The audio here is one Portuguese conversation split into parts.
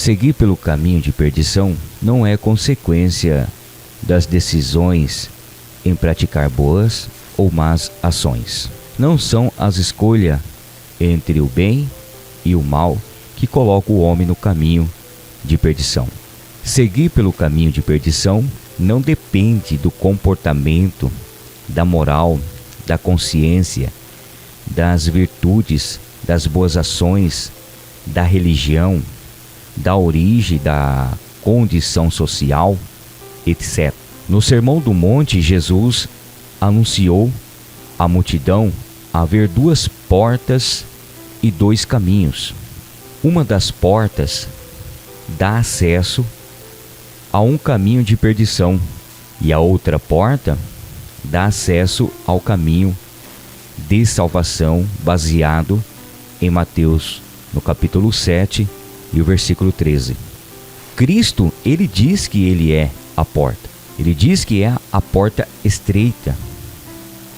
Seguir pelo caminho de perdição não é consequência das decisões em praticar boas ou más ações. Não são as escolhas entre o bem e o mal que colocam o homem no caminho de perdição. Seguir pelo caminho de perdição não depende do comportamento, da moral, da consciência, das virtudes, das boas ações, da religião, da origem, da condição social, etc. No Sermão do Monte, Jesus anunciou à multidão haver duas portas e dois caminhos. Uma das portas dá acesso a um caminho de perdição e a outra porta dá acesso ao caminho de salvação, baseado em Mateus, no capítulo 7 e o versículo 13. Cristo, ele diz que ele é a porta. Ele diz que é a porta estreita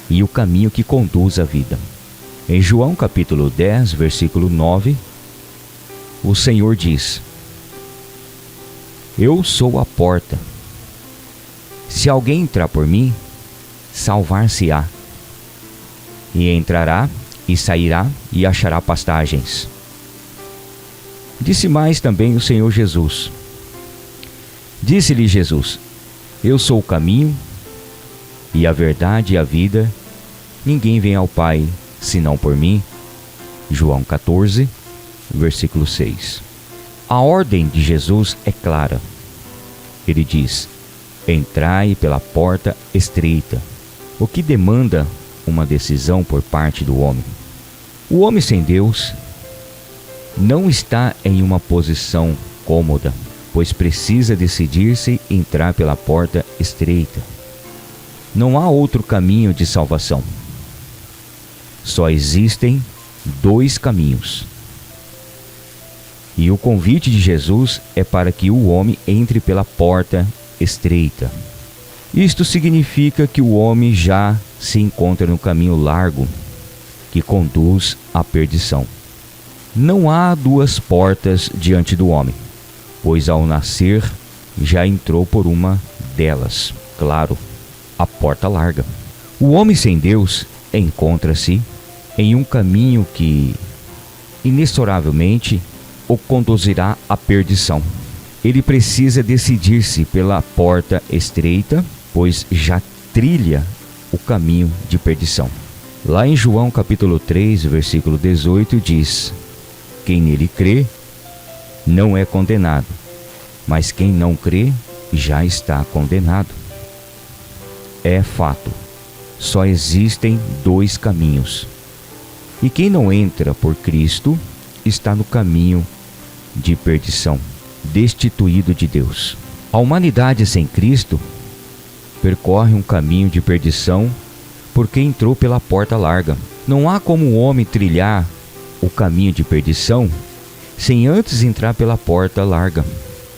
e o caminho que conduz à vida. Em João capítulo 10, versículo 9, o Senhor diz: Eu sou a porta. Se alguém entrar por mim, salvar-se-á, e entrará e sairá e achará pastagens. Disse mais também o Senhor Jesus. Disse-lhe Jesus: Eu sou o caminho e a verdade e a vida. Ninguém vem ao Pai senão por mim. João 14, versículo 6. A ordem de Jesus é clara. Ele diz: Entrai pela porta estreita, o que demanda uma decisão por parte do homem. O homem sem Deus não está em uma posição cômoda, pois precisa decidir-se entrar pela porta estreita. Não há outro caminho de salvação. Só existem dois caminhos. E o convite de Jesus é para que o homem entre pela porta estreita. Isto significa que o homem já se encontra no caminho largo que conduz à perdição. Não há duas portas diante do homem, pois ao nascer já entrou por uma delas, claro, a porta larga. O homem sem Deus encontra-se em um caminho que inexoravelmente o conduzirá à perdição. Ele precisa decidir-se pela porta estreita, pois já trilha o caminho de perdição. Lá em João capítulo 3, versículo 18 diz: Quem nele crê não é condenado, mas quem não crê já está condenado. É fato, só existem dois caminhos. E quem não entra por Cristo está no caminho de perdição, destituído de Deus. A humanidade sem Cristo percorre um caminho de perdição porque entrou pela porta larga. Não há como o homem trilhar o caminho de perdição sem antes entrar pela porta larga,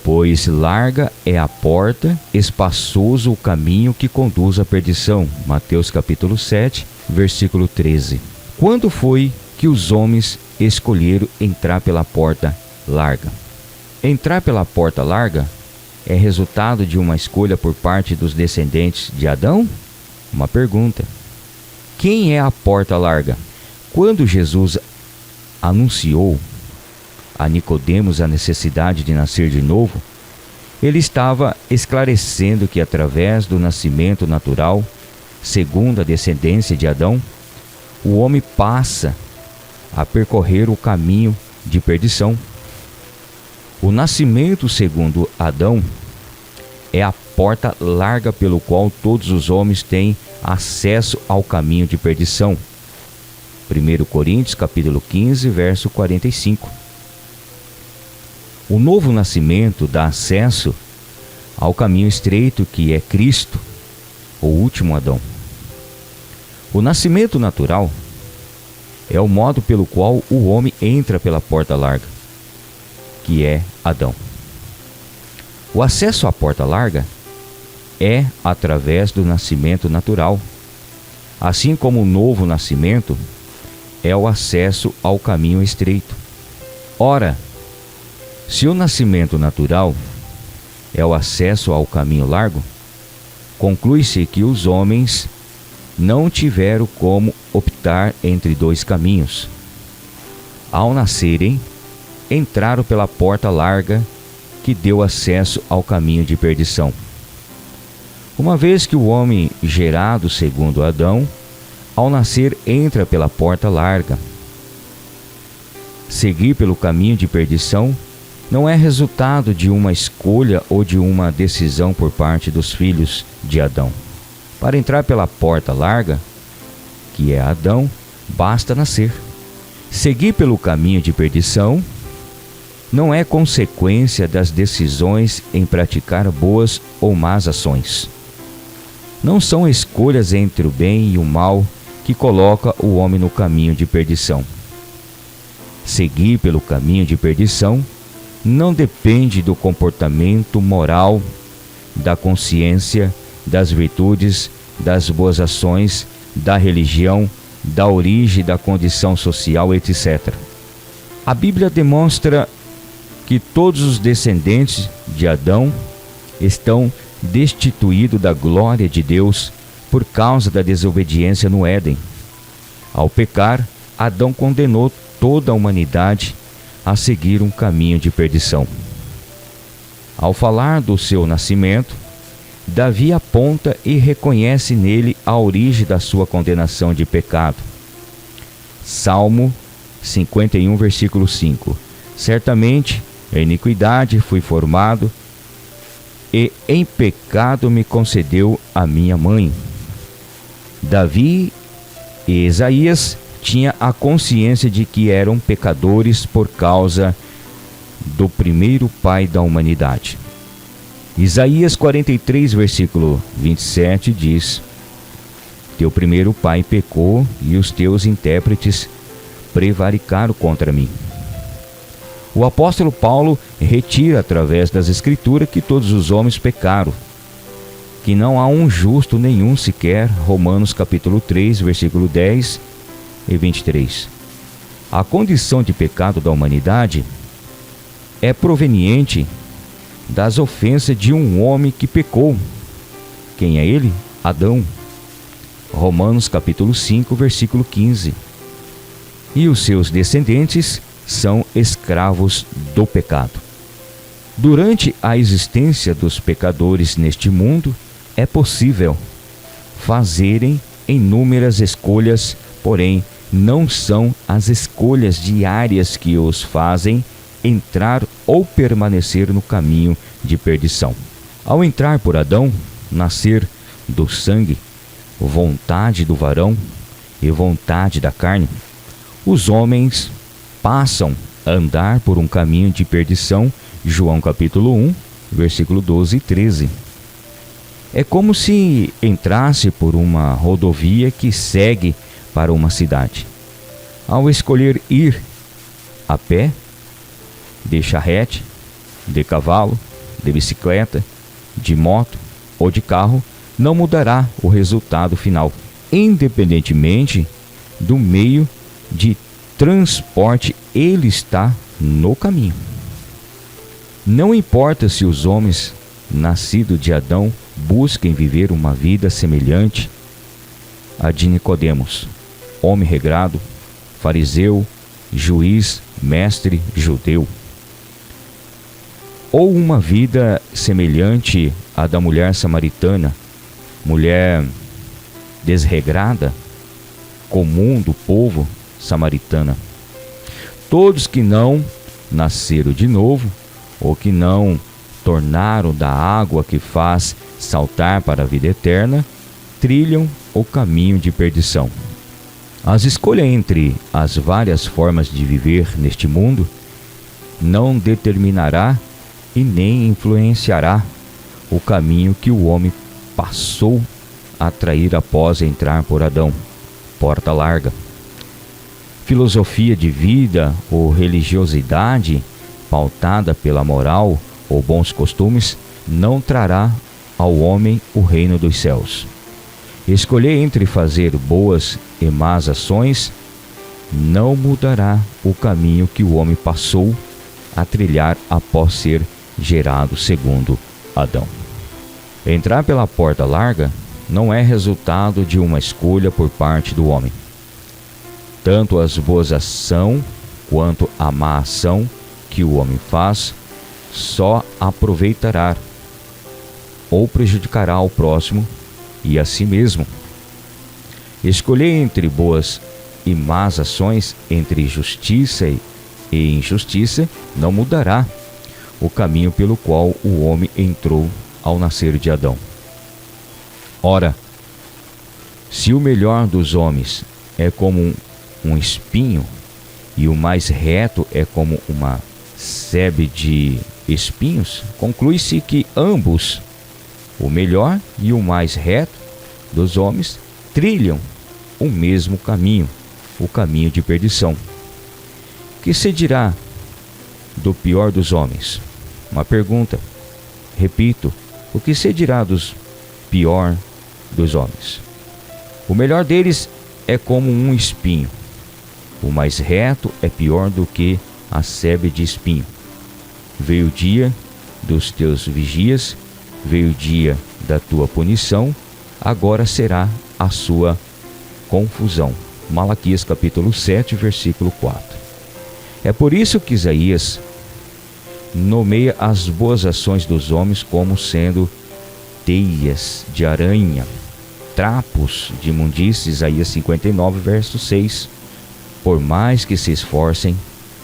pois larga é a porta, espaçoso o caminho que conduz à perdição. Mateus capítulo 7, versículo 13. Quando foi que os homens escolheram entrar pela porta larga? Entrar pela porta larga é resultado de uma escolha por parte dos descendentes de Adão? Uma pergunta. Quem é a porta larga? Quando Jesus anunciou a Nicodemos a necessidade de nascer de novo, ele estava esclarecendo que através do nascimento natural, segundo a descendência de Adão, o homem passa a percorrer o caminho de perdição. O nascimento segundo Adão é a porta larga pelo qual todos os homens têm acesso ao caminho de perdição. 1 Coríntios capítulo 15, verso 45. O novo nascimento dá acesso ao caminho estreito que é Cristo, o último Adão. O nascimento natural é o modo pelo qual o homem entra pela porta larga, que é Adão. O acesso à porta larga é através do nascimento natural, assim como o novo nascimento é o acesso ao caminho estreito. Ora, Se o nascimento natural é o acesso ao caminho largo, conclui-se que os homens não tiveram como optar entre dois caminhos. Ao nascerem, entraram pela porta larga que deu acesso ao caminho de perdição. Uma vez que o homem gerado segundo Adão, ao nascer entra pela porta larga. Seguir pelo caminho de perdição não é resultado de uma escolha ou de uma decisão por parte dos filhos de Adão. Para entrar pela porta larga, que é Adão, basta nascer. Seguir pelo caminho de perdição não é consequência das decisões em praticar boas ou más ações. Não são escolhas entre o bem e o mal que coloca o homem no caminho de perdição. Seguir pelo caminho de perdição não depende do comportamento moral, da consciência, das virtudes, das boas ações, da religião, da origem, da condição social, etc. A Bíblia demonstra que todos os descendentes de Adão estão destituídos da glória de Deus por causa da desobediência no Éden. Ao pecar, Adão condenou toda a humanidade a seguir um caminho de perdição. Ao falar do seu nascimento, Davi aponta e reconhece nele a origem da sua condenação de pecado. Salmo 51, versículo 5. Certamente, em iniquidade fui formado, e em pecado me concedeu a minha mãe. Davi e Isaías tinham a consciência de que eram pecadores por causa do primeiro pai da humanidade. Isaías 43, versículo 27 diz: Teu primeiro pai pecou e os teus intérpretes prevaricaram contra mim. O apóstolo Paulo retira através das Escrituras que todos os homens pecaram, que não há um justo nenhum sequer, Romanos capítulo 3, versículo 10 e 23. A condição de pecado da humanidade é proveniente das ofensas de um homem que pecou. Quem é ele? Adão. Romanos capítulo 5, versículo 15. E os seus descendentes são escravos do pecado. Durante a existência dos pecadores neste mundo, é possível fazerem inúmeras escolhas, porém não são as escolhas diárias que os fazem entrar ou permanecer no caminho de perdição. Ao entrar por Adão, nascer do sangue, vontade do varão e vontade da carne, os homens passam a andar por um caminho de perdição, João capítulo 1, versículo 12 e 13. É como se entrasse por uma rodovia que segue para uma cidade. Ao escolher ir a pé, de charrete, de cavalo, de bicicleta, de moto ou de carro, não mudará o resultado final, independentemente do meio de transporte, ele está no caminho. Não importa se os homens nascidos de Adão busquem viver uma vida semelhante à de Nicodemos, homem regrado, fariseu, juiz, mestre judeu, ou uma vida semelhante à da mulher samaritana, mulher desregrada, comum do povo samaritana. Todos que não nasceram de novo, ou que não tornaram da água que faz saltar para a vida eterna, trilham o caminho de perdição. As escolhas entre as várias formas de viver neste mundo não determinará e nem influenciará o caminho que o homem passou a trair após entrar por Adão, porta larga. Filosofia de vida ou religiosidade pautada pela moral ou bons costumes não trará ao homem o reino dos céus. Escolher entre fazer boas e más ações não mudará o caminho que o homem passou a trilhar após ser gerado segundo Adão. Entrar pela porta larga não é resultado de uma escolha por parte do homem. Tanto as boas ações quanto a má ação que o homem faz só aproveitará ou prejudicará ao próximo e a si mesmo. Escolher entre boas e más ações, entre justiça e injustiça, não mudará o caminho pelo qual o homem entrou ao nascer de Adão. Ora, se o melhor dos homens é como um espinho e o mais reto é como uma sebe de espinhos, conclui-se que ambos, o melhor e o mais reto dos homens, trilham o mesmo caminho, o caminho de perdição. Que se dirá do pior dos homens? Uma pergunta. Repito, o que se dirá dos pior dos homens? O melhor deles é como um espinho. O mais reto é pior do que a sebe de espinho. Veio o dia dos teus vigias, veio o dia da tua punição, agora será a sua confusão. Malaquias capítulo 7, versículo 4. É por isso que Isaías nomeia as boas ações dos homens como sendo teias de aranha, trapos de imundície. Isaías 59, verso 6. Por mais que se esforcem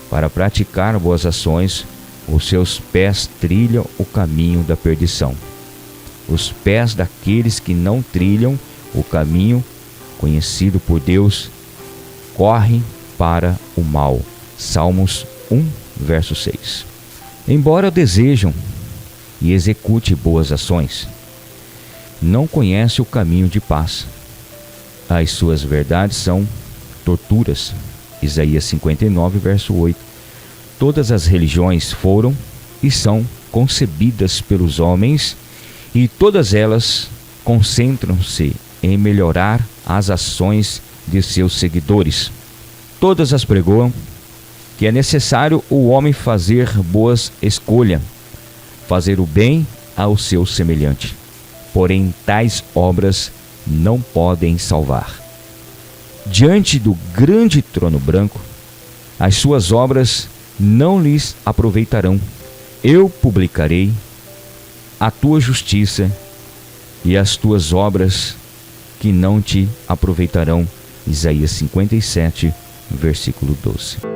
para praticar boas ações, os seus pés trilham o caminho da perdição. Os pés daqueles que não trilham o caminho conhecido por Deus correm para o mal. Salmos 1, verso 6. Embora desejam e execute boas ações, não conhece o caminho de paz. As suas verdades são torturas. Isaías 59, verso 8. Todas as religiões foram e são concebidas pelos homens, e todas elas concentram-se em melhorar as ações de seus seguidores. Todas as pregoam que é necessário o homem fazer boas escolhas, fazer o bem ao seu semelhante. Porém, tais obras não podem salvar. Diante do grande trono branco, as suas obras não lhes aproveitarão. Eu publicarei a tua justiça e as tuas obras que não te aproveitarão. Isaías 57, versículo 12.